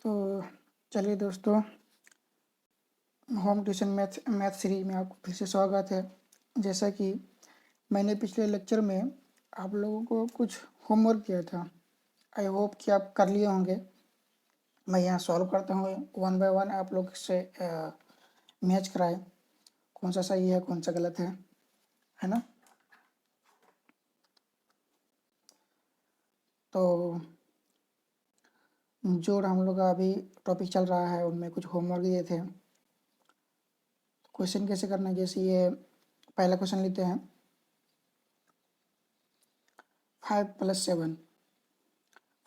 तो चलिए दोस्तों, होम ट्यूशन मैथ सीरीज में आपको फिर से स्वागत है। जैसा कि मैंने पिछले लेक्चर में आप लोगों को कुछ होमवर्क किया था, आई होप कि आप कर लिए होंगे। मैं यहाँ सॉल्व करता हूँ वन बाय वन, आप लोग से मैच कराए कौन सा सही है कौन सा गलत है ना। तो जो हम लोग का अभी टॉपिक चल रहा है उनमें कुछ होमवर्क दिए थे। क्वेश्चन कैसे करना है, जैसे ये पहला क्वेश्चन लेते हैं। 5+7,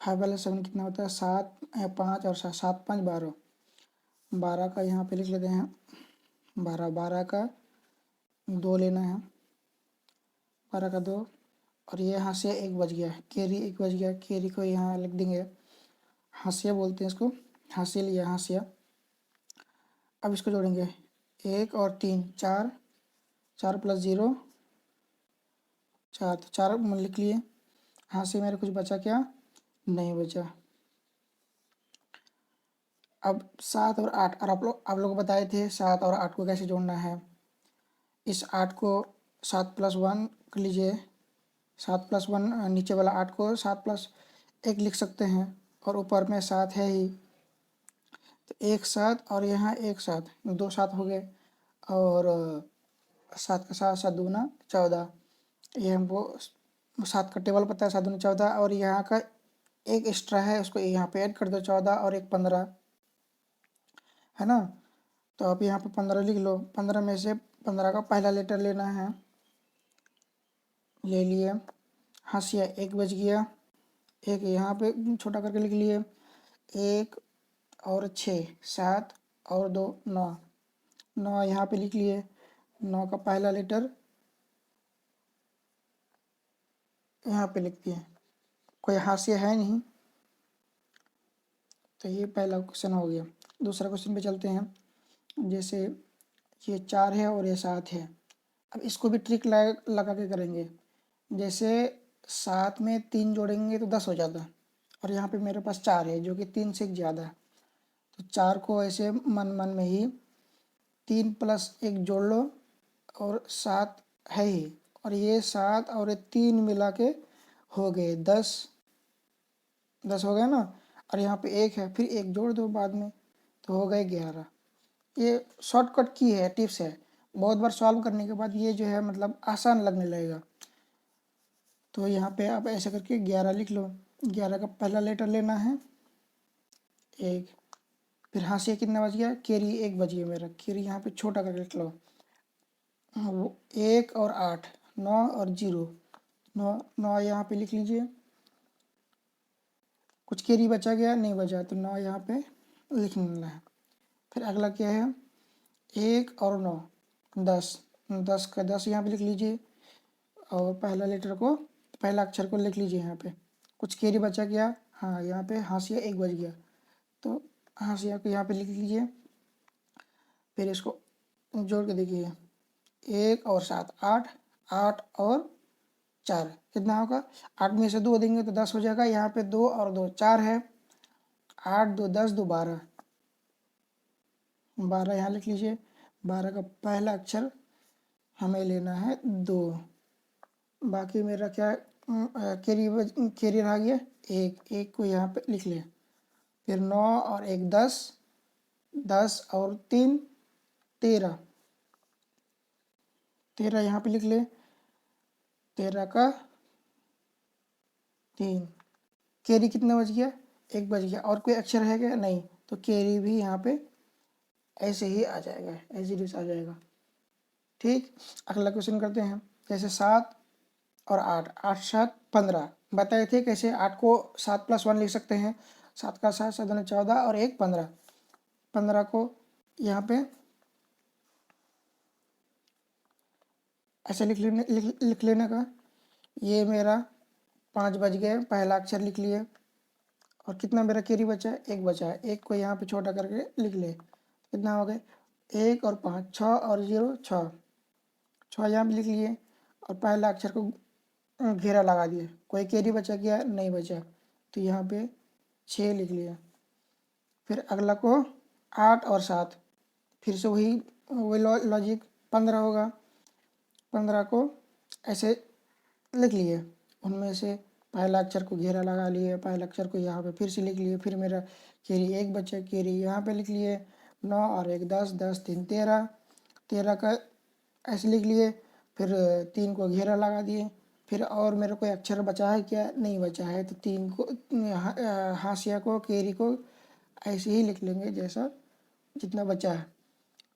5+7 कितना होता है? 7 या 5 और 7, 7 5 12। 12 का यहाँ पे लिख लेते हैं 12। 12 का 2 लेना है, 12 का 2। और ये हाशिया 1 बच गया, केरी 1 बच गया। केरी को यहाँ लिख देंगे, हाशिया बोलते हैं इसको, हाशिया लिया हाशिया। अब इसको जोड़ेंगे 1 और 3, 4, 4 + 0 4, तो 4 लिख लिए। हाशिया मेरे कुछ बचा क्या? नहीं बचा। अब 7 और 8, और आप लोग बताए थे 7 और 8 को कैसे जोड़ना है। इस 8 को 7+1 कर लीजिए। 7+1, नीचे वाला 8 को 7+1 लिख सकते हैं, और ऊपर में 7 है ही, तो 1 7 और यहाँ 1 7, 2 7 हो गए। और 7 का 7, 7 दूना 14। ये हमको 7 का टेबल पता है, 7 दूना 14। और यहाँ का एक एक्स्ट्रा है, उसको यहाँ पे ऐड कर दो, 14 और 1 15, है ना। तो आप यहाँ पे 15 लिख लो। 15 में से 15 का पहला लेटर लेना है, ले लिए। हाशिया 1 बच गया, एक यहाँ पे छोटा करके लिख लिए। 1 और 6, 7 और 2 9, 9 यहाँ पे लिख लिए। 9 का पहला लेटर यहाँ पे लिख दिए, कोई हाशिया है नहीं। तो ये पहला क्वेश्चन हो गया। दूसरा क्वेश्चन पे चलते हैं। जैसे ये 4 है और ये 7 है। अब इसको भी ट्रिक लगा के करेंगे। जैसे 7 में 3 जोड़ेंगे तो 10 हो जाता है, और यहाँ पे मेरे पास 4 है जो कि 3 से ज़्यादा है। तो 4 को ऐसे मन मन में ही 3 + 1 जोड़ लो, और 7 है ही, और ये 7 और ये 3 मिला के हो गए 10। 10 हो गया ना। और यहाँ पे 1 है, फिर 1 जोड़ दो बाद में, तो हो गए 11। ये शॉर्टकट की है, टिप्स है। बहुत बार सॉल्व करने के बाद ये जो है मतलब आसान लगने लगेगा। तो यहाँ पे आप ऐसे करके 11 लिख लो। 11 का पहला लेटर लेना है 1। फिर हाशिया कितना बच गया? केरी 1 बच गया मेरा। केरी यहाँ पे छोटा करके लिख लो। वो 1 और 8, 9 और 0, 9 9 यहाँ पे लिख लीजिए। कुछ केरी बचा गया? नहीं बचा, तो 9 यहाँ पे लिख लेना है। फिर अगला क्या है? 1 और 9, 10, 10 का 10 यहाँ पे लिख लीजिए। और पहला लेटर को, पहला अक्षर को लिख लीजिए यहाँ पे। कुछ केरी बचा गया? हाँ, यहाँ पे हाशिया 1 बच गया, तो हाशिया को यहाँ पे लिख लीजिए। फिर इसको जोड़ के देखिए, 1 और 7 8, 8 और 4 कितना होगा? 8 में से 2 देंगे तो 10 हो जाएगा। यहाँ पे 2 और 2 4 है, 8 2 10 2 12, 12 यहाँ लिख लीजिए। 12 का पहला अक्षर हमें लेना है 2। बाकी मेरा क्या कैरियर आ गया? एक को यहाँ पे लिख लिया। फिर 9 और 1 10, 10 और 3 13, 13 यहाँ पे लिख ले। 13 का 3, कैरी कितना बच गया? 1 बच गया। और कोई अक्षर है क्या? नहीं, तो कैरी भी यहाँ पे ऐसे ही आ जाएगा, एज इट इज आ जाएगा। ठीक, अगला क्वेश्चन करते हैं। जैसे 7 और 8, 8 7 15 बताए थे कैसे 8 को 7+1 लिख सकते हैं। 7 का 7, 7 14 और 1 15। 15 को यहाँ पे ऐसे लिख लेने का। ये मेरा 5 बज गए, पहला अक्षर लिख लिए। और कितना मेरा कैरी बचा है? 1 बचा है। 1 को यहाँ पे छोटा करके लिख ले। कितना हो गए? 1 और 5, 6 और 0 6, 6 यहाँ पे लिख लिए। और पहला अक्षर को घेरा लगा दिए। कोई कैरी बचा क्या? नहीं बचा, तो यहाँ पे 6 लिख लिया। फिर अगला को 8 और 7, फिर से वही लॉजिक 15 होगा। 15 को ऐसे लिख लिए, उनमें से पहला अक्षर को घेरा लगा लिए, पहला अक्षर को यहाँ पे फिर से लिख लिए, फिर मेरा कैरी 1 बचा, कैरी यहाँ पे लिख लिए। 9 और 1 10, 10 3 13, 13 का ऐसे लिख लिए, फिर 3 को घेरा लगा दिए। फिर और मेरा कोई अक्षर बचा है क्या? नहीं बचा है, तो 3 को हाशिया को, कैरी को ऐसे ही लिख लेंगे जैसा जितना बचा है।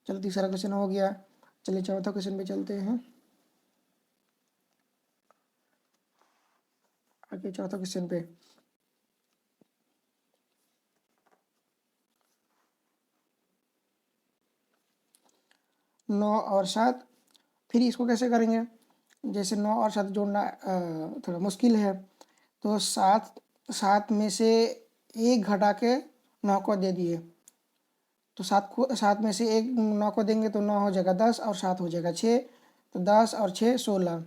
चलो तीसरा क्वेश्चन हो गया। चलिए चौथा क्वेश्चन पे चलते हैं। आगे चौथा क्वेश्चन पे, नौ और 7, फिर इसको कैसे करेंगे? जैसे 9 और 7 जोड़ना थोड़ा मुश्किल है, तो 7 में से 1 घटा के 9 को दे दिए, तो 7 में से 1 9 को देंगे तो 9 हो जाएगा 10 और 7 हो जाएगा 6, तो 10 और 6 16।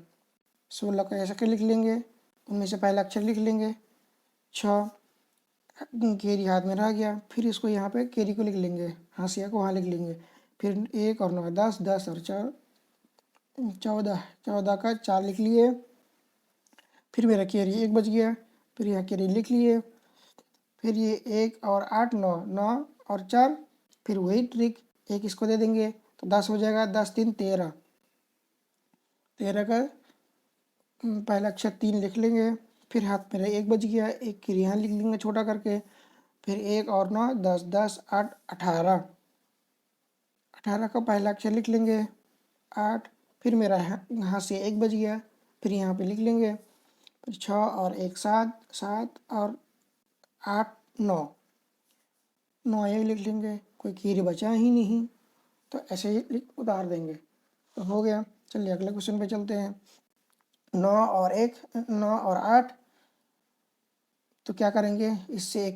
16 को ऐसे के लिख लेंगे, उनमें से पहला अक्षर लिख लेंगे 6, कैरी हाथ में रह गया। फिर इसको यहाँ पे कैरी को लिख लेंगे, हाशिया को वहाँ लिख लेंगे। फिर 1 और 9 10, 10 और 4 14, 14 का 4 लिख लिए। फिर मेरा कैरी 1 बच गया, फिर यहाँ कैरी लिख लिए। फिर ये 1 और 8 9, 9 और 4, फिर वही ट्रिक, एक इसको दे देंगे तो 10 हो जाएगा, 10 3 13। 13 का पहला अक्षर 3 लिख लेंगे, फिर हाथ मेरा 1 बच गया, एक कैरी यहाँ लिख लेंगे छोटा करके। फिर 1 और 9 10, 10 8 18, 18 का पहला अक्षर लिख लेंगे 8, फिर मेरा यहाँ से 1 बच गया, फिर यहाँ पे लिख लेंगे। फिर 6 और 1 7, 7 और 8 9, 9 ये लिख लेंगे, कोई कीरी बचा ही नहीं, तो ऐसे ही उतार देंगे, तो हो गया। चलिए अगले क्वेश्चन पे चलते हैं। 9 और 1 9 और 8, तो क्या करेंगे इससे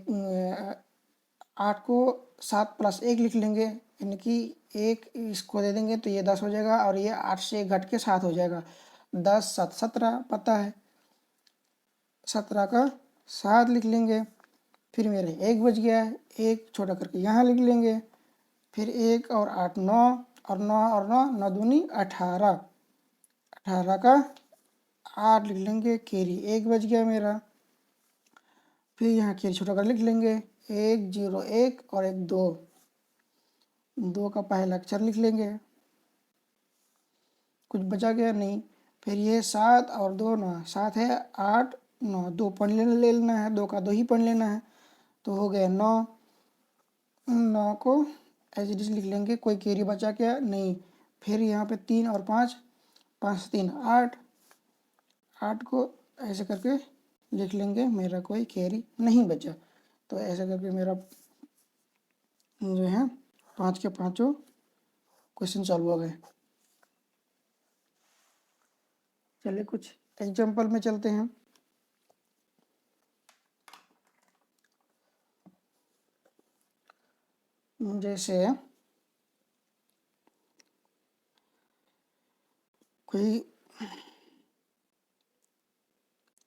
8 को 7 + 1 लिख लेंगे, यानी कि 1 इसको दे देंगे तो ये 10 हो जाएगा, और ये 8 से 1 घट के 7 हो जाएगा। 10 7 17 पता है, 17 का 7 लिख लेंगे। फिर मेरे 1 बच गया है, 1 छोटा करके यहाँ लिख लेंगे। फिर 1 और 8 9, और 9 और 9 9 दूनी 18, 18 का 8 लिख लेंगे, कैरी 1 बच गया मेरा। फिर यहाँ कैरी छोटा कर लिख लेंगे, 1 0 1 और 1 2, 2 का पहला अक्षर लिख लेंगे, कुछ बचा गया नहीं। फिर ये 7 और 2 9, 7 है 8 9, 2 पढ़ लेना है, 2 का 2 ही पढ़ लेना है, तो हो गया 9। 9 को एज इट इज लिख लेंगे, कोई कैरी बचा क्या? नहीं। फिर यहाँ पे 3 और 5, 5 3 8, 8 को ऐसे करके लिख लेंगे, मेरा कोई कैरी नहीं बचा, तो ऐसे करके मेरा जो है 5 के 5 क्वेश्चन सॉल्व हो गए। चलिए कुछ एग्जाम्पल में चलते हैं। जैसे कोई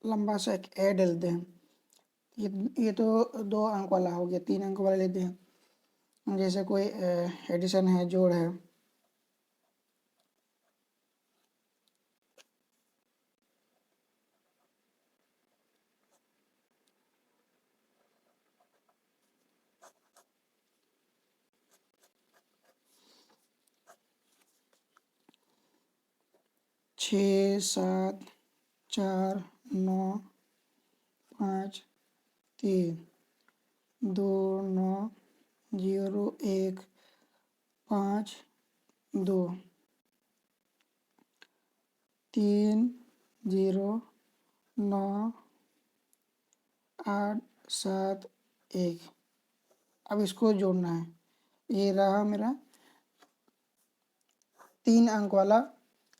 लंबा सा एक ऐड लेते हैं, ये तो 2 अंक वाला हो गया, 3 अंक वाला लेते हैं। जैसे कोई एडिशन है, जोड़ है। छः 7 4 9 5 3 2 9 0 1 5 2 3 0 9 8 7 1। अब इसको जोड़ना है, ये रहा मेरा 3 अंक वाला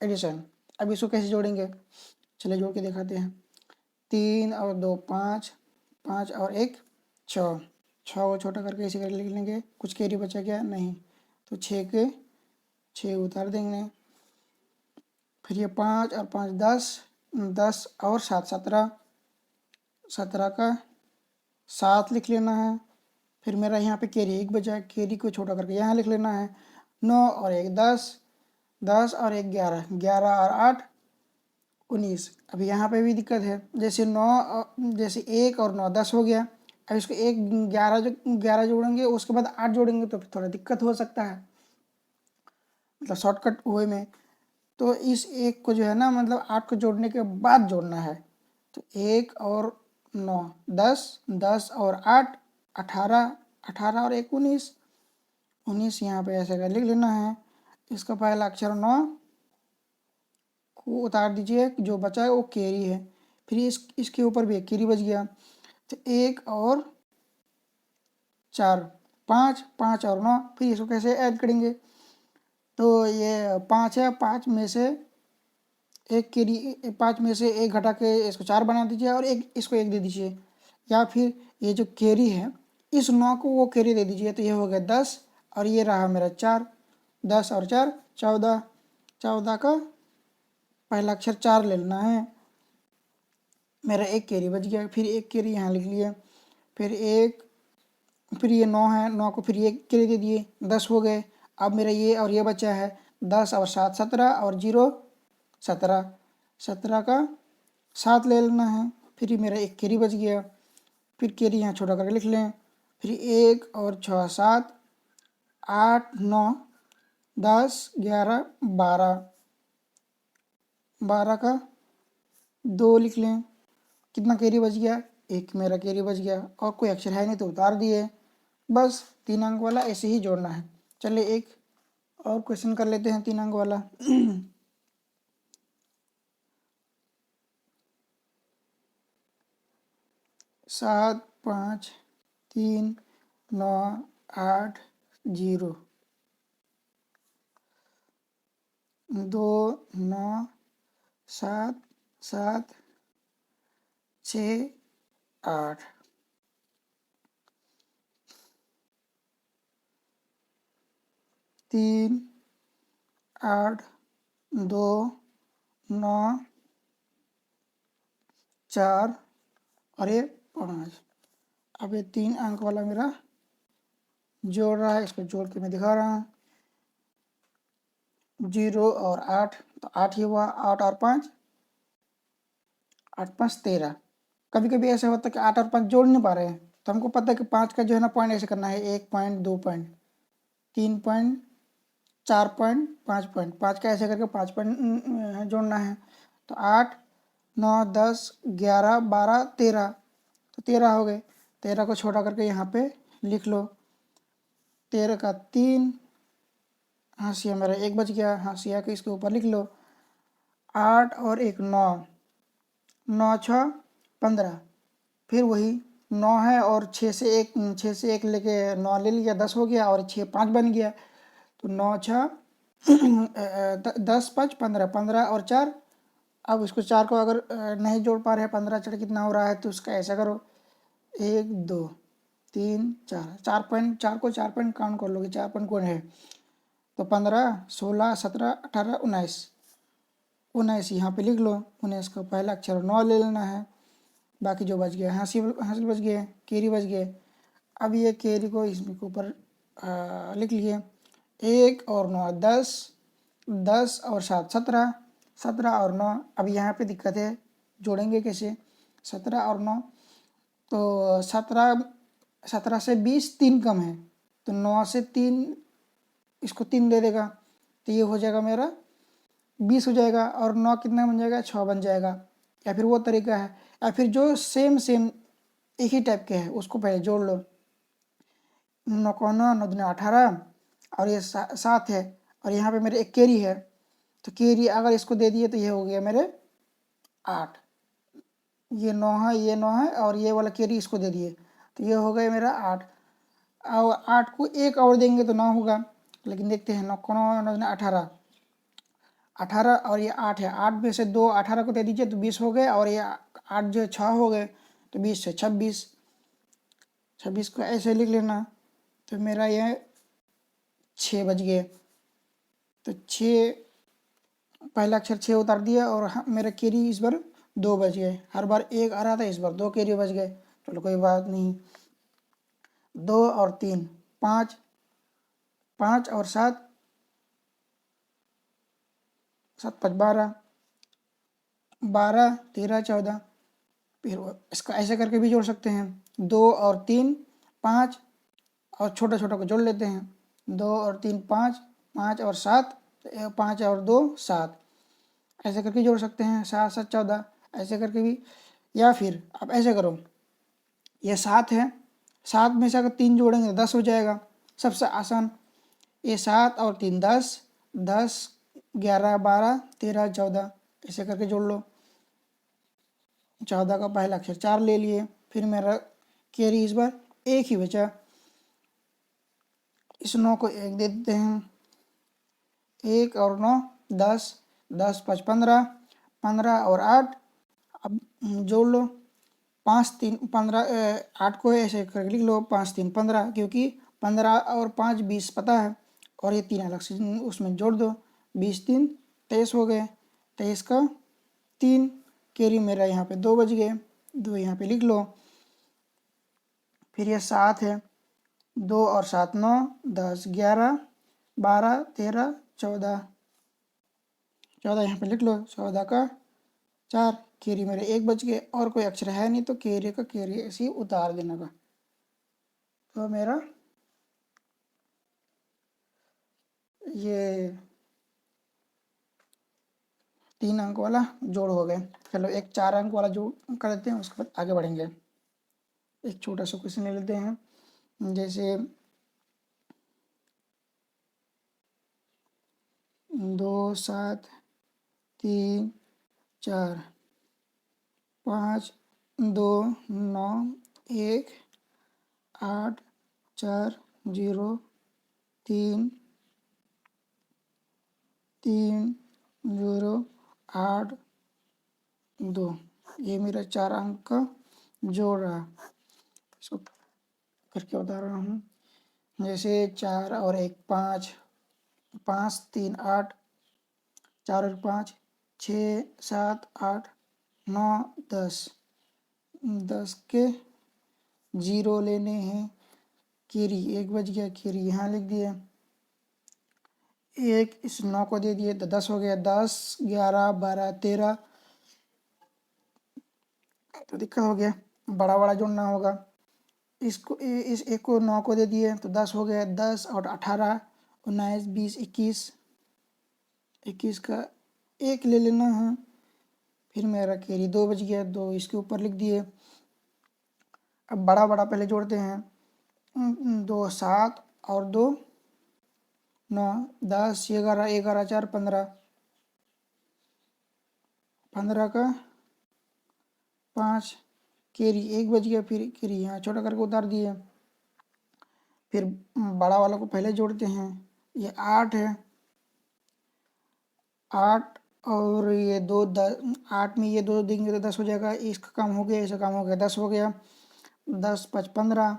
एडिशन। अब इसको कैसे जोड़ेंगे? चलिए जोड़ के दिखाते हैं। 3 और 2 5, 5 और 1 6, 6 को छोटा करके इसी करके लिख लेंगे, कुछ कैरी बचा क्या? नहीं, तो 6 के 6 उतार देंगे। फिर ये 5 और 5 10, 10 और 7 17, 17 का 7 लिख लेना है। फिर मेरा यहाँ पे कैरी 1 बचा है, कैरी को छोटा करके यहाँ लिख लेना है। 9 और 1 10, 10 और 1 11, 11 और 8 19। अभी यहाँ पे भी दिक्कत है, जैसे 1 और 9 10 हो गया। अब इसको 11 जोड़ेंगे, उसके बाद 8 जोड़ेंगे तो फिर थोड़ा दिक्कत हो सकता है, मतलब शॉर्टकट वे में। तो इस 1 को जो है ना, मतलब 8 को जोड़ने के बाद जोड़ना है। तो 1 और 9 10, 10 और 8 18, 18 और 1 19, 19 यहाँ पे ऐसे कर लिख लेना है। इसका पहला अक्षर 9 को उतार दीजिए, जो बचा है वो कैरी है। फिर इसके ऊपर भी एक कैरी बच गया। तो 1 और 4 5, 5 और 9, फिर इसको कैसे ऐड करेंगे? तो ये 5 है, 5 में से एक घटा के इसको 4 बना दीजिए और इसको 1 दे दीजिए। या फिर ये जो कैरी है, इस 9 को वो कैरी दे दीजिए। तो ये हो गया 10 और ये रहा मेरा 4। 10 और 4 14, 14 का पहला अक्षर 4 ले लेना है। मेरा एक कैरी बच गया, फिर एक कैरी यहाँ लिख लिया। फिर ये 9 है, 9 को फिर ये कैरी दे दिए, 10 हो गए। अब मेरा ये और ये बचा है, 10 और 7 17 और 0 17, 17 का 7 ले लेना है। फिर मेरा एक कैरी बच गया, फिर कैरी यहाँ छोटा करके लिख लें। फिर 1 और 6 7, 8 9 10 11 12, 12 का 2 लिख लें। कितना कैरी बच गया? एक मेरा कैरी बच गया, और कोई अक्षर है नहीं तो उतार दिए। बस 3 अंक वाला ऐसे ही जोड़ना है। चलिए एक और क्वेश्चन कर लेते हैं 3 अंक वाला। 7 5 3 9 8 0 2 9 7 7 6 8, 3 8 2 9 4 और ये 5। अब ये 3 अंक वाला मेरा जोड़ रहा है, इसको जोड़ के मैं दिखा रहा हूँ। 0 और 8, तो 8 ही हुआ। 8 और 5, 8 5 13। कभी कभी ऐसा होता है कि 8 और 5 जोड़ नहीं पा रहे हैं, तो हमको पता है कि 5 का जो है ना पॉइंट ऐसे करना है, 1 point 2 point 3 point 4 point 5 point, 5 का ऐसे करके 5 पॉइंट जोड़ना है। तो 8 9 10 11 12 13, तो 13 हो गए। 13 को छोटा करके यहाँ पे लिख लो। 13 का 3, हाशिया मेरा 1 बच गया, हाशिया के इसके ऊपर लिख लो। 8 और 1 9, 9 6 15, फिर वही 9 है और 6 से 1 लेके 9 ले लिया, 10 हो गया, और 6 5 बन गया। तो 9 6 10 5 15, 15 और 4। अब इसको 4 को अगर नहीं जोड़ पा रहे हैं, 15 4 कितना हो रहा है, तो उसका ऐसा करो 1 2 3 4, 4 पॉइंट, 4 को 4 पॉइंट काउंट कर लोगे, 4 पॉइंट कौन है? तो 15 16 17 18 19, 19 यहाँ पे लिख लो। 19 का पहला अक्षर 9 ले लेना है। बाकी जो बच गया, हासिल बच गए, कैरी बच गए। अब ये कैरी को इसमें के ऊपर लिख लिए। 1 और 9 10, 10 और 7 17, 17 और 9। अब यहाँ पे दिक्कत है, जोड़ेंगे कैसे? 17 और 9, तो 17 से 20 3 कम है, तो 9 से 3 इसको 3 दे देगा, तो ये हो जाएगा मेरा 20 हो जाएगा। और 9 कितना बन जाएगा? 6 बन जाएगा। या फिर वो तरीका है, या फिर जो सेम एक ही टाइप के है उसको पहले जोड़ लो। 9 को 9 9 दूनी 18, और ये 7 है, और यहाँ पे मेरे एक कैरी है, तो कैरी अगर इसको दे दिए तो ये हो गया मेरे 8। ये 9 है, ये 9 है, और ये वाला कैरी इसको दे दिए, तो ये हो गया मेरा 8। और 8 को एक और देंगे तो 9 होगा, लेकिन देखते हैं। 9 को 9 9 दूनी 18, 18 और ये 8 है, 8 में से 2 18 को दे दीजिए तो 20 हो गए, और ये 8 जो 6 हो गए, तो 20 से 26, 26 को ऐसे लिख लेना। तो मेरा ये 6 बज गए। तो 6, पहला अक्षर 6 उतार दिया, और मेरा कैरी इस बार 2 बज गए। हर बार 1 आ रहा था, इस बार 2 कैरी बज गए। चलो कोई बात नहीं। 2 और 3 5, 5 और 7, 7 5 12, 12 13 14। फिर इसका ऐसे करके भी जोड़ सकते हैं, 2 और 3 5, और छोटा छोटा को जोड़ लेते हैं, 2 और 3 5, 5 और 7, 5 और 2 7, ऐसे करके जोड़ सकते हैं, 7 7 14, ऐसे करके भी। या फिर आप ऐसे करो, ये 7 है, 7 में से अगर 3 जोड़ेंगे तो 10 हो जाएगा, सबसे आसान। ये 7 और 3 10, 10 11 12 13 14, ऐसे करके जोड़ लो। 14 का पहला अक्षर 4 ले लिए, फिर मेरा कैरी इस बार 1 ही बचा, इस 9 को 1 दे देते हैं, 1 और 9 10, 10 5 15, 15 और 8, अब जोड़ लो, 5 3 15, 8 को ऐसे करके लिख लो, 5 3 15, क्योंकि 15 और 5 20 पता है, और ये 3 अलग से उसमें जोड़ दो, 20 3 23 हो गए, 23 का 3, कैरी मेरा यहाँ पे 2 बज गए, 2 यहाँ पे लिख लो। फिर ये 7 है, 2 और 7 9, 10 11 12 13 14, 14 यहाँ पे लिख लो, 14 का 4, कैरी मेरे 1 बच गए, और कोई अक्षर है नहीं तो कैरी का कैरी ऐसे ही उतार देने का। तो मेरा ये 3 अंक वाला जोड़ हो गए। चलो एक 4 अंक वाला जोड़ कर देते हैं, उसके बाद आगे बढ़ेंगे। एक छोटा सा क्वेश्चन ले लेते हैं, जैसे 2 7 3 4 5 2 9 1 8 4 0 3 3 0 8 2, ये मेरा 4 अंक का जोड़ रहा, इसको करके बता रहा हूँ। जैसे 4 और 1 5, 5 3 8, 4 और 5 6 7 8 9 10, 10 के 0 लेने हैं, कैरी 1 बज गया, कैरी यहाँ लिख दिए, 1 इस 9 को दे दिए तो 10 हो गया, 10 11 12 13, तो दिक्कत हो गया, बड़ा बड़ा जोड़ना होगा। इसको इस 1 को 9 को दे दिए तो 10 हो गया, 10 और 18 19 20 21, 21 का 1 ले लेना है। फिर मेरा कैरी 2 बज गया, 2 इसके ऊपर लिख दिए। अब बड़ा बड़ा पहले जोड़ते हैं, 2 7 और 2 9, 10 11 11 4 15, 15 का 5, कैरी 1 बज गया, फिर कैरी यहाँ छोटा करके उतार दिए। फिर बड़ा वाला को पहले जोड़ते हैं, ये 8 है, 8 और ये 2 10, 8 में ये 2 देंगे तो 10 हो जाएगा, इसका काम हो गया, इसका काम हो गया, 10 हो गया, 10 5 15,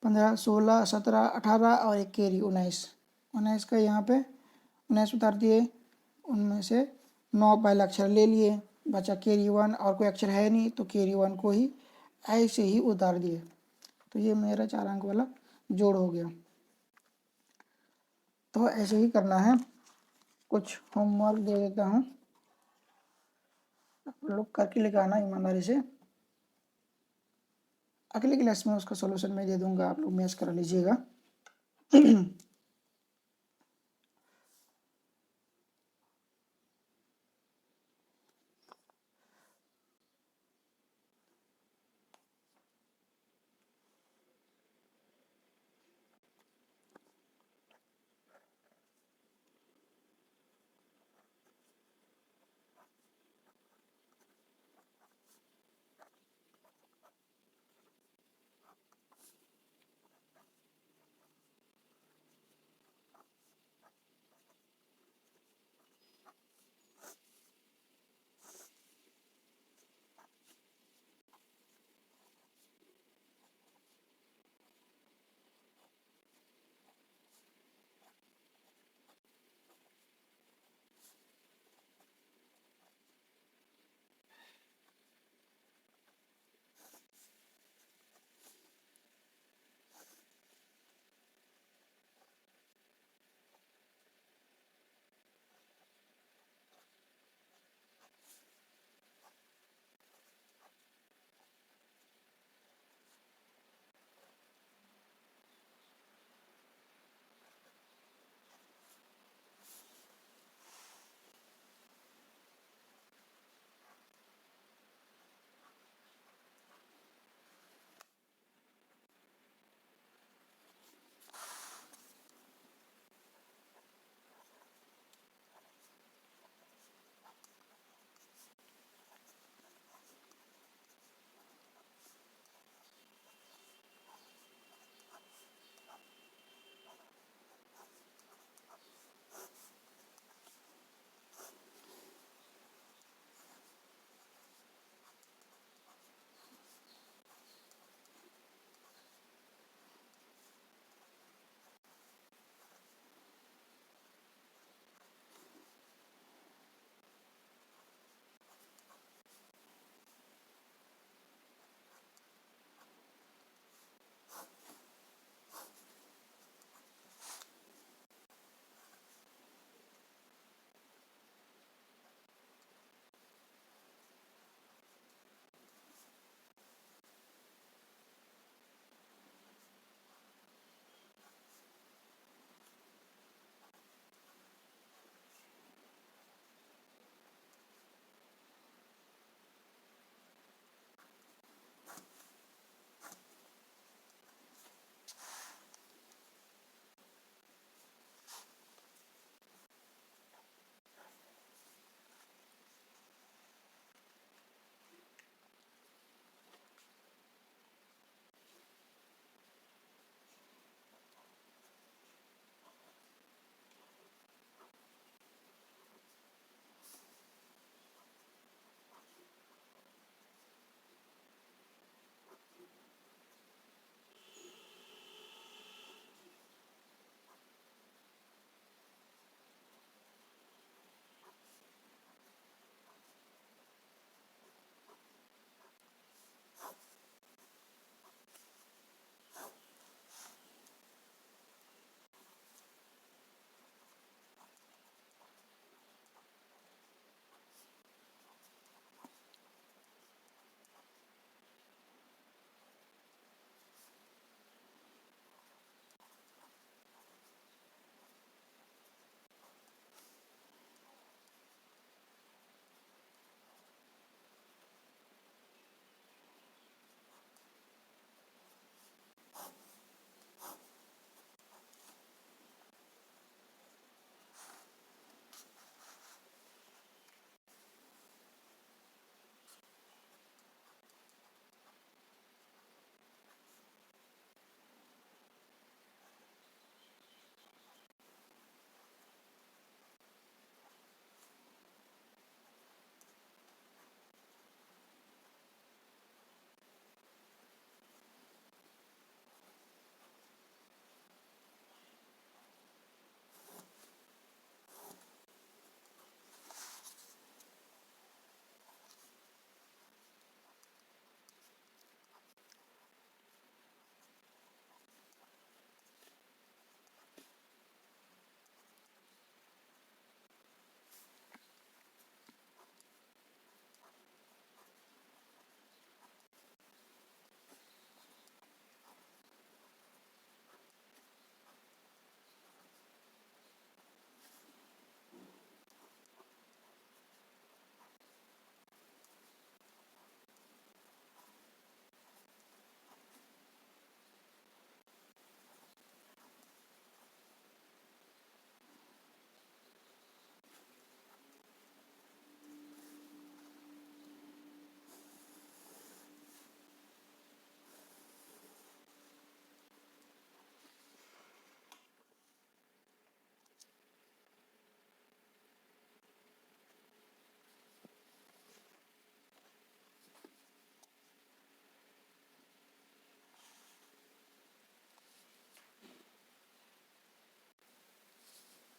15 16 17 18 और एक कैरी 19, 19 का यहाँ पे 19 उतार दिए, उनमें से 9 पहला अक्षर ले लिए, बचा कैरी 1, और कोई अक्षर है नहीं तो कैरी 1 को ही ऐसे ही उतार दिए। तो ये मेरा 4 अंक वाला जोड़ हो गया। तो ऐसे ही करना है। कुछ होमवर्क दे देता हूँ, आप लोग करके लेकर आना ईमानदारी से। अगली क्लास में उसका सॉल्यूशन मैं दे दूंगा, आप लोग मैच करा लीजिएगा।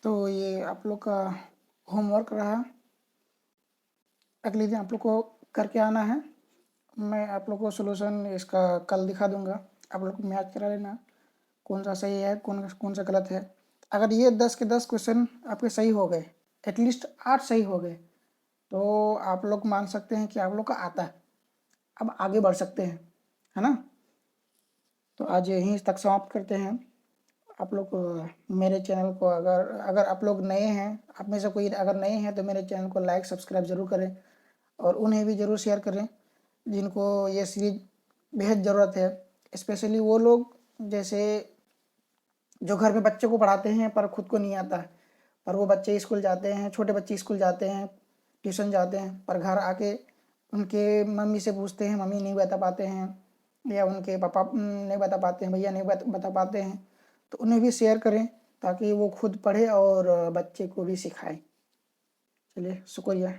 तो ये आप लोग का होमवर्क रहा, अगले दिन आप लोग को करके आना है। मैं आप लोग को सोल्यूशन इसका कल दिखा दूंगा, आप लोग को मैच करा लेना कौन सा सही है कौन कौन सा गलत है। अगर ये 10 के 10 क्वेश्चन आपके सही हो गए, एटलीस्ट 8 सही हो गए, तो आप लोग मान सकते हैं कि आप लोग का आता है, अब आगे बढ़ सकते हैं, है ना। तो आज यहीं तक समाप्त करते हैं। आप लोग मेरे चैनल को अगर अगर आप लोग नए हैं, आप में से कोई अगर नए हैं तो मेरे चैनल को लाइक सब्सक्राइब ज़रूर करें और उन्हें भी ज़रूर शेयर करें जिनको ये सीरीज बेहद ज़रूरत है। स्पेशली वो लोग जैसे जो घर में बच्चों को पढ़ाते हैं पर खुद को नहीं आता है, पर वो बच्चे स्कूल जाते हैं, छोटे बच्चे स्कूल जाते हैं, ट्यूशन जाते हैं, पर घर आके उनके मम्मी से पूछते हैं, मम्मी नहीं बता पाते हैं, या उनके पापा नहीं बता पाते हैं, भैया नहीं बता पाते हैं। तो उन्हें भी शेयर करें ताकि वो खुद पढ़े और बच्चे को भी सिखाएं। चलिए, शुक्रिया।